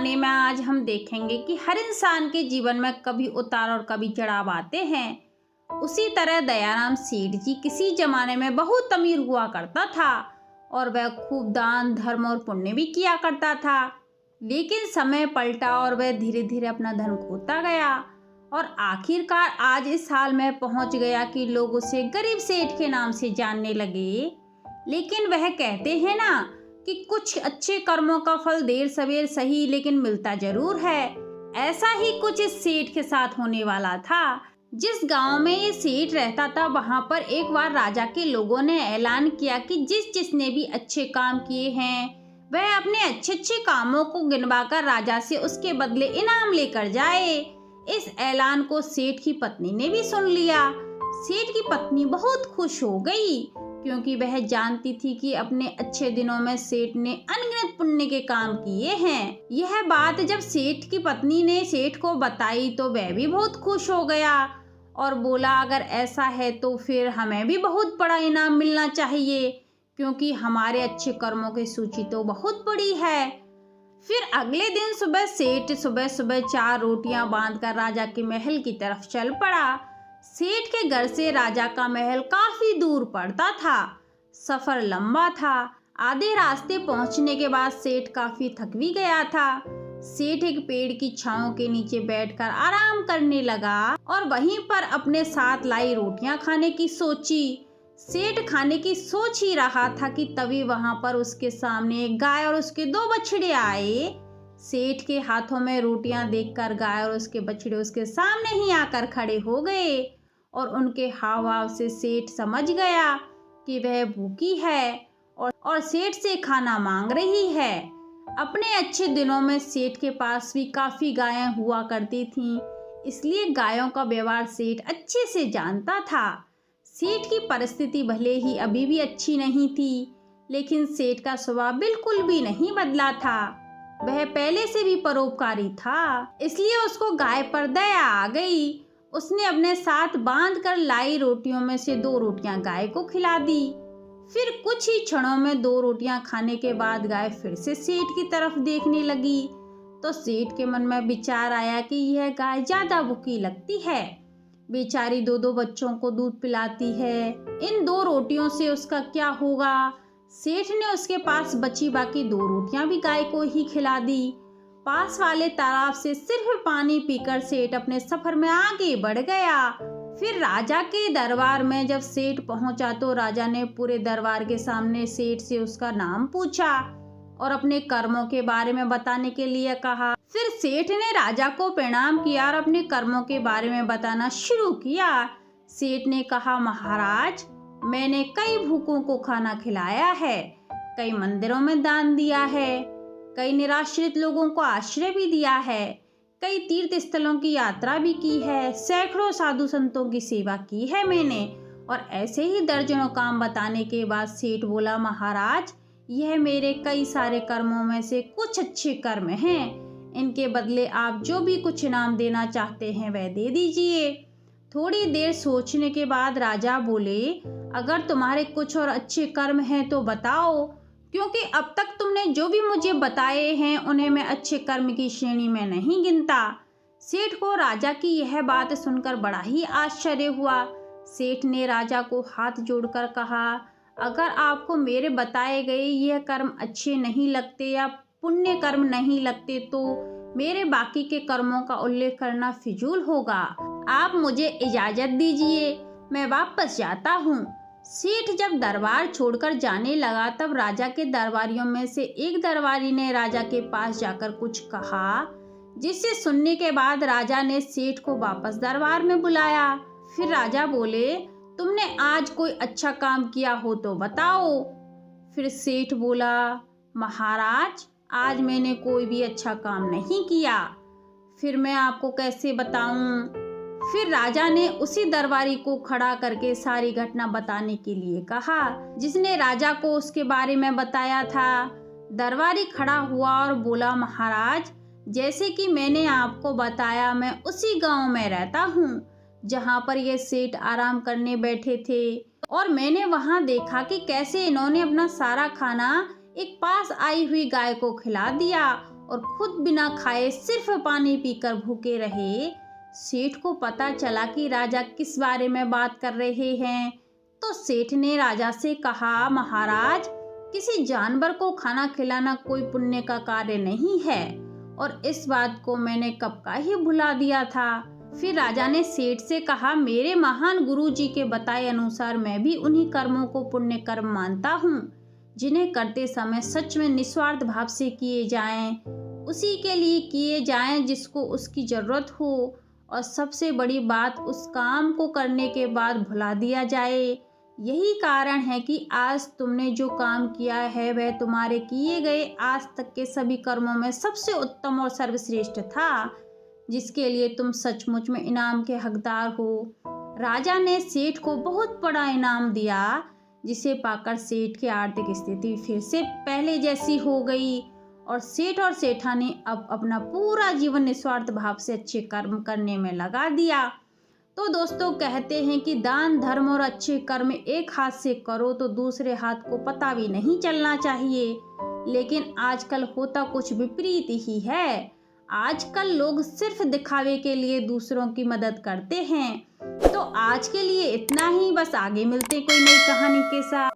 कहानी में आज हम देखेंगे कि हर इंसान के जीवन में कभी उतार और कभी चढ़ाव आते हैं। उसी तरह दयाराम सेठ जी किसी जमाने में बहुत अमीर हुआ करता था और वह खूब दान धर्म और पुण्य भी किया करता था। लेकिन समय पलटा और वह धीरे धीरे अपना धन खोता गया और आखिरकार आज इस हाल में पहुंच गया कि लोग उसे गरीब सेठ के नाम से जानने लगे। लेकिन वह कहते हैं ना कि कुछ अच्छे कर्मों का फल देर सवेर सही लेकिन मिलता जरूर है। ऐसा ही कुछ इस सेठ के साथ होने वाला था। जिस गांव में ये सेठ रहता था वहां पर एक बार राजा के लोगों ने ऐलान किया कि जिसने भी अच्छे काम किए हैं वह अपने अच्छे कामों को गिनवाकर राजा से उसके बदले इनाम लेकर जाए। इस ऐलान को सेठ की पत्नी ने भी सुन लिया। सेठ की पत्नी बहुत खुश हो गई क्योंकि वह जानती थी कि अपने अच्छे दिनों में सेठ ने अनगिनत पुण्य के काम किए हैं। यह बात जब सेठ की पत्नी ने सेठ को बताई तो वह भी बहुत खुश हो गया और बोला, अगर ऐसा है तो फिर हमें भी बहुत बड़ा इनाम मिलना चाहिए क्योंकि हमारे अच्छे कर्मों की सूची तो बहुत बड़ी है। फिर अगले दिन सुबह सेठ सुबह 4 रोटियां बांधकर राजा के महल की तरफ चल पड़ा। सेठ के घर से राजा का महल काफी दूर पड़ता था। सफर लंबा था। आधे रास्ते पहुंचने के बाद सेठ काफी थक भी गया था। सेठ एक पेड़ की छांव के नीचे बैठकर आराम करने लगा और वहीं पर अपने साथ लाई रोटियां खाने की सोची। सेठ खाने की सोच ही रहा था कि तभी वहां पर उसके सामने एक गाय और उसके 2 बछड़े आए। सेठ के हाथों में रोटियां देखकर गाय और उसके बछड़े उसके सामने ही आकर खड़े हो गए और उनके हाव भाव से सेठ समझ गया कि वह भूखी है और सेठ से खाना मांग रही है। अपने अच्छे दिनों में सेठ के पास भी काफी गायें हुआ करती थीं, इसलिए गायों का व्यवहार सेठ अच्छे से जानता था। सेठ की परिस्थिति भले ही अभी भी अच्छी नहीं थी, लेकिन सेठ का स्वभाव बिल्कुल भी नहीं बदला था। वह पहले से भी परोपकारी था, इसलिए उसको गाय पर दया आ गई। उसने अपने साथ बांध कर लाई रोटियों में से 2 रोटियां गाय को खिला दी। फिर कुछ ही क्षणों में 2 रोटियां खाने के बाद गाय फिर से सेठ की तरफ देखने लगी तो सेठ के मन में विचार आया कि यह गाय ज्यादा भूखी लगती है। बेचारी 2 बच्चों को दूध पिलाती है, इन 2 रोटियों से उसका क्या होगा। सेठ ने उसके पास बची बाकी 2 रोटियां भी गाय को ही खिला दी। पास वाले तालाब से सिर्फ पानी पीकर सेठ अपने सफर में आगे बढ़ गया। फिर राजा के दरबार में जब सेठ पहुंचा तो राजा ने पूरे दरबार के सामने सेठ से उसका नाम पूछा और अपने कर्मों के बारे में बताने के लिए कहा। फिर सेठ ने राजा को प्रणाम किया और अपने कर्मों के बारे में बताना शुरू किया। सेठ ने कहा, महाराज, मैंने कई भूखों को खाना खिलाया है, कई मंदिरों में दान दिया है, कई निराश्रित लोगों को आश्रय भी दिया है, कई तीर्थ स्थलों की यात्रा भी की है, सैकड़ों साधु संतों की सेवा की है मैंने। और ऐसे ही दर्जनों काम बताने के बाद सेठ बोला, महाराज, यह मेरे कई सारे कर्मों में से कुछ अच्छे कर्म हैं, इनके बदले आप जो भी कुछ इनाम देना चाहते हैं वह दे दीजिए। थोड़ी देर सोचने के बाद राजा बोले, अगर तुम्हारे कुछ और अच्छे कर्म हैं तो बताओ, क्योंकि अब तक तुमने जो भी मुझे बताए हैं उन्हें मैं अच्छे कर्म की श्रेणी में नहीं गिनता। सेठ को राजा की यह बात सुनकर बड़ा ही आश्चर्य हुआ। सेठ ने राजा को हाथ जोड़कर कहा, अगर आपको मेरे बताए गए यह कर्म अच्छे नहीं लगते या पुण्य कर्म नहीं लगते तो मेरे बाकी के कर्मों का उल्लेख करना फिजूल होगा। आप मुझे इजाजत दीजिए, मैं वापस जाता हूँ। सेठ जब दरबार छोड़कर जाने लगा तब राजा के दरबारियों में से एक दरबारी ने राजा के पास जाकर कुछ कहा, जिसे सुनने के बाद राजा ने सेठ को वापस दरबार में बुलाया। फिर राजा बोले, तुमने आज कोई अच्छा काम किया हो तो बताओ। फिर सेठ बोला, महाराज, आज मैंने कोई भी अच्छा काम नहीं किया। फिर मैं आपको कैसे बताऊं। फिर राजा ने उसी दरबारी को खड़ा करके सारी घटना बताने के लिए कहा जिसने राजा को उसके बारे में बताया था। दरबारी खड़ा हुआ और बोला, महाराज, जैसे कि मैंने आपको बताया, मैं उसी गांव में रहता हूँ जहाँ पर ये सेठ आराम करने बैठे थे और मैंने वहाँ देखा कि कैसे इन्होंने अपना सारा खाना एक पास आई हुई गाय को खिला दिया और खुद बिना खाए सिर्फ पानी पीकर भूखे रहे। सेठ को पता चला कि राजा किस बारे में बात कर रहे हैं, तो सेठ ने राजा से कहा, महाराज, किसी जानवर को खाना खिलाना कोई पुण्य का कार्य नहीं है और इस बात को मैंने कब का ही भुला दिया था। फिर राजा ने सेठ से कहा, मेरे महान गुरु जी के बताए अनुसार मैं भी उन्हीं कर्मों को पुण्य कर्म मानता हूँ जिन्हें करते समय सच में निस्वार्थ भाव से किए जाएं, उसी के लिए किए जाएं जिसको उसकी जरूरत हो, और सबसे बड़ी बात, उस काम को करने के बाद भुला दिया जाए। यही कारण है कि आज तुमने जो काम किया है वह तुम्हारे किए गए आज तक के सभी कर्मों में सबसे उत्तम और सर्वश्रेष्ठ था, जिसके लिए तुम सचमुच में इनाम के हकदार हो। राजा ने सेठ को बहुत बड़ा इनाम दिया, जिसे पाकर सेठ की आर्थिक स्थिति फिर से पहले जैसी हो गई और सेठ और सेठानी अब अपना पूरा जीवन निस्वार्थ भाव से अच्छे कर्म करने में लगा दिया। तो दोस्तों, कहते हैं कि दान, धर्म और अच्छे कर्म एक हाथ से करो तो दूसरे हाथ को पता भी नहीं चलना चाहिए, लेकिन आजकल होता कुछ विपरीत ही है। आजकल लोग सिर्फ दिखावे के लिए दूसरों की मदद करते हैं। तो आज के लिए इतना ही, बस आगे मिलते कोई नई कहानी के साथ।